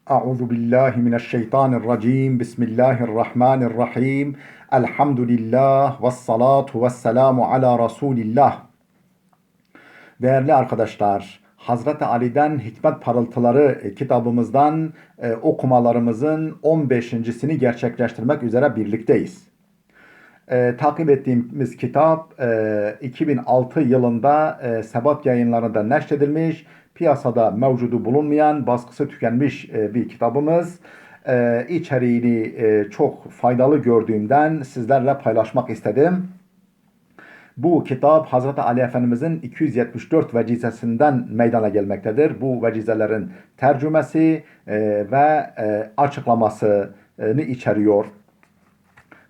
Euzu billahi mineşşeytanirracim. Bismillahirrahmanirrahim. Elhamdülillah ve salatu ve selamu ala Resulillah. Değerli arkadaşlar, Hazreti Ali'den Hikmet Parıltıları kitabımızdan okumalarımızın 15.sini gerçekleştirmek üzere birlikteyiz. Takip ettiğimiz kitap 2006 yılında Sebat Yayınları'nda neşredilmiş, piyasada mevcudu bulunmayan, baskısı tükenmiş bir kitabımız. İçeriğini çok faydalı gördüğümden sizlerle paylaşmak istedim. Bu kitap Hazreti Ali Efendimizin 274 vecizesinden meydana gelmektedir. Bu vecizelerin tercümesi ve açıklamasını içeriyor.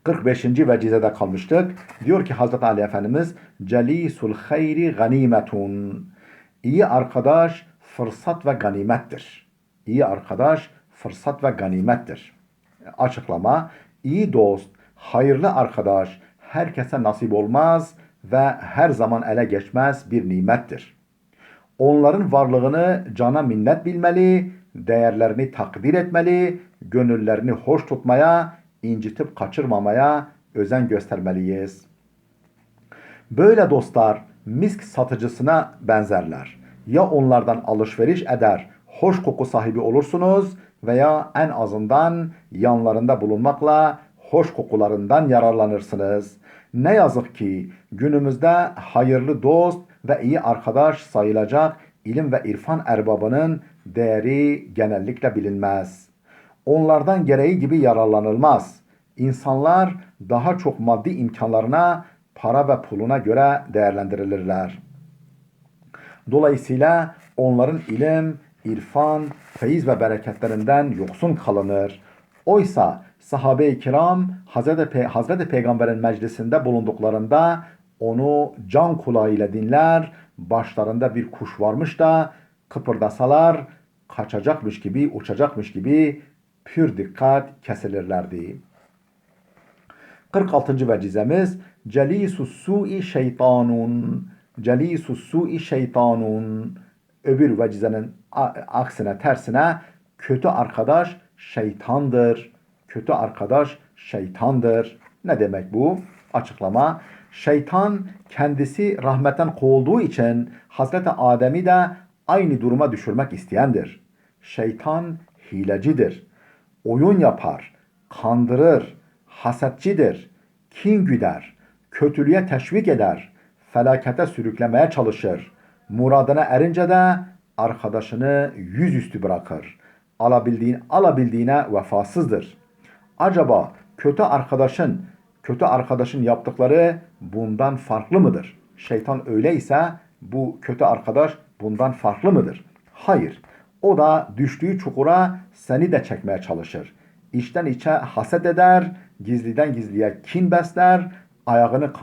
45. vecizede kalmıştık. Diyor ki Hazreti Ali Efendimiz, Celisul hayri ganimetun. İyi arkadaş fırsat ve ganimettir. İyi arkadaş fırsat ve ganimettir. Açıklama, iyi dost, hayırlı arkadaş herkese nasip olmaz ve her zaman ele geçmez bir nimettir. Onların varlığını cana minnet bilmeli, değerlerini takdir etmeli, gönüllerini hoş tutmaya, incitip kaçırmamaya özen göstermeliyiz. Böyle dostlar misk satıcısına benzerler. Ya onlardan alışveriş eder, hoş koku sahibi olursunuz veya en azından yanlarında bulunmakla hoş kokularından yararlanırsınız. Ne yazık ki günümüzde hayırlı dost ve iyi arkadaş sayılacak ilim ve irfan erbabının değeri genellikle bilinmez. Onlardan gereği gibi yararlanılmaz. İnsanlar daha çok maddi imkanlarına, para ve puluna göre değerlendirilirler. Dolayısıyla onların ilim, irfan, feyiz ve bereketlerinden yoksun kalınır. Oysa sahabe-i kiram Hazreti Peygamber'in meclisinde bulunduklarında onu can kulağıyla dinler, başlarında bir kuş varmış da kıpırdasalar kaçacakmış gibi, uçacakmış gibi pür dikkat kesilirlerdi. 46. vecizemiz Celisus su'i şeytanun. Celisus su'i şeytanun. Öbür vecizenin aksine, tersine kötü arkadaş şeytandır. Kötü arkadaş şeytandır. Ne demek bu? Açıklama. Şeytan kendisi rahmetten kovulduğu için Hazreti Adem'i de aynı duruma düşürmek isteyendir. Şeytan hilecidir. Oyun yapar, kandırır, hasetçidir, kin güder, kötülüğe teşvik eder, felakete sürüklemeye çalışır. Muradına erince de arkadaşını yüzüstü bırakır. Alabildiğine vefasızdır. Acaba kötü arkadaşın yaptıkları bundan farklı mıdır? Şeytan öyleyse bu kötü arkadaş bundan farklı mıdır? Hayır. O da düştüğü çukura seni de çekmeye çalışır. İçten içe haset eder, gizliden gizliye kin besler, ayağını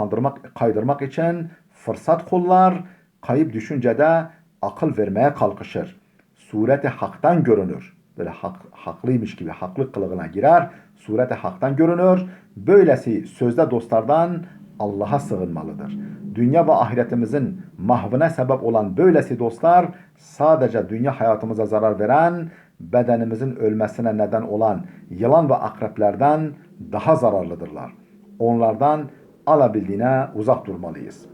kaydırmak için fırsat kollar, kayıp düşünce de akıl vermeye kalkışır. Sureti haktan görünür. Böyle haklıymış gibi haklık kılığına girer. Sureti haktan görünür. Böylesi sözde dostlardan Allah'a sığınmalıdır. Dünya ve ahiretimizin mahvına sebep olan böylesi dostlar sadece dünya hayatımıza zarar veren, bedenimizin ölmesine neden olan yılan ve akreplerden daha zararlıdırlar. Onlardan alabildiğine uzak durmalıyız.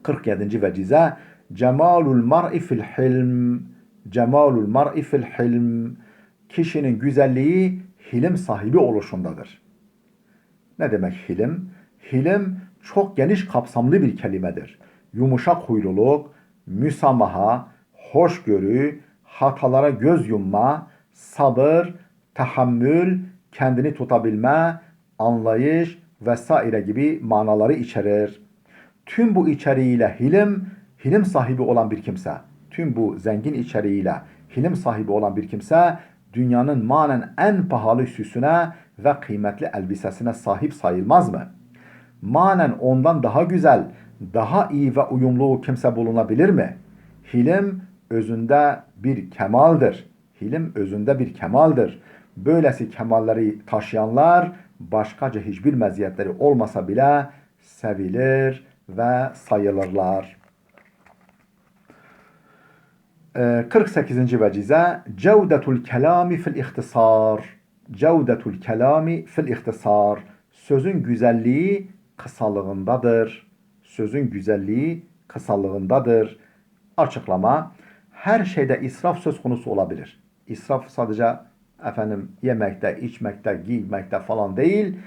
47. vecize Cemalul mar'i fil hilm. Cemalul mar'i fil hilm. Kişinin güzelliği hilim sahibi oluşundadır. Ne demek hilim? Hilim çok geniş kapsamlı bir kelimedir. Yumuşak huyluluk, müsamaha, hoşgörü, hatalara göz yumma, sabır, tahammül, kendini tutabilme, anlayış vesaire gibi manaları içerir. Tüm bu içeriğiyle hilim sahibi olan bir kimse, tüm bu zengin içeriğiyle hilim sahibi olan bir kimse, dünyanın manen en pahalı süsüne ve kıymetli elbisesine sahip sayılmaz mı? Manen ondan daha güzel, daha iyi ve uyumlu kimse bulunabilir mi? Hilim özünde bir kemaldir. Hilim özünde bir kemaldir. Böylesi kemalleri taşıyanlar başkaca hiçbir meziyetleri olmasa bile sevilir ve sayılırlar. 48. vecize cevdetul kelami fil ihtisar. Cevdetul kelami fil ihtisar. Sözün güzelliği kısalığındadır. Sözün güzelliği kısalığındadır. Açıklama. Her şeyde israf söz konusu olabilir. İsraf sadece yemekte, içmekte, giymekte falan değil.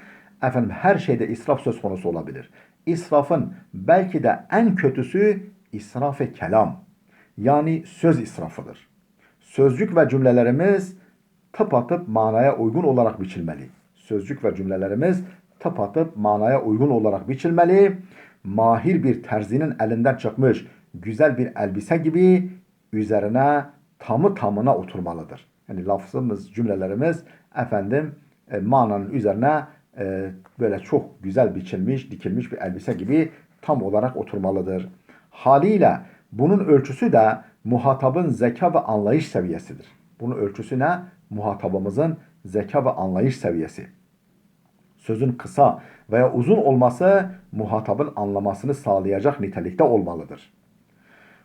Her şeyde israf söz konusu olabilir. İsrafın belki de en kötüsü israf-ı kelam. Yani söz israfıdır. Sözcük ve cümlelerimiz tıpatıp manaya uygun olarak biçilmeli. Sözcük ve cümlelerimiz tıpatıp manaya uygun olarak biçilmeli. Mahir bir terzinin elinden çıkmış güzel bir elbise gibi üzerine tamı tamına oturmalıdır. Yani lafzımız, cümlelerimiz mananın üzerine böyle çok güzel biçilmiş, dikilmiş bir elbise gibi tam olarak oturmalıdır. Haliyle bunun ölçüsü de muhatabın zeka ve anlayış seviyesidir. Bunun ölçüsü ne? Muhatabımızın zeka ve anlayış seviyesi. Sözün kısa veya uzun olması muhatabın anlamasını sağlayacak nitelikte olmalıdır.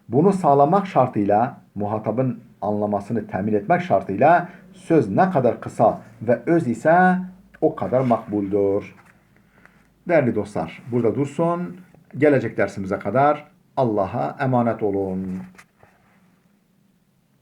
Bunu sağlamak şartıyla, muhatabın anlamasını temin etmek şartıyla söz ne kadar kısa ve öz ise o kadar makbuldür. Değerli dostlar, burada dursun. Gelecek dersimize kadar Allah'a emanet olun.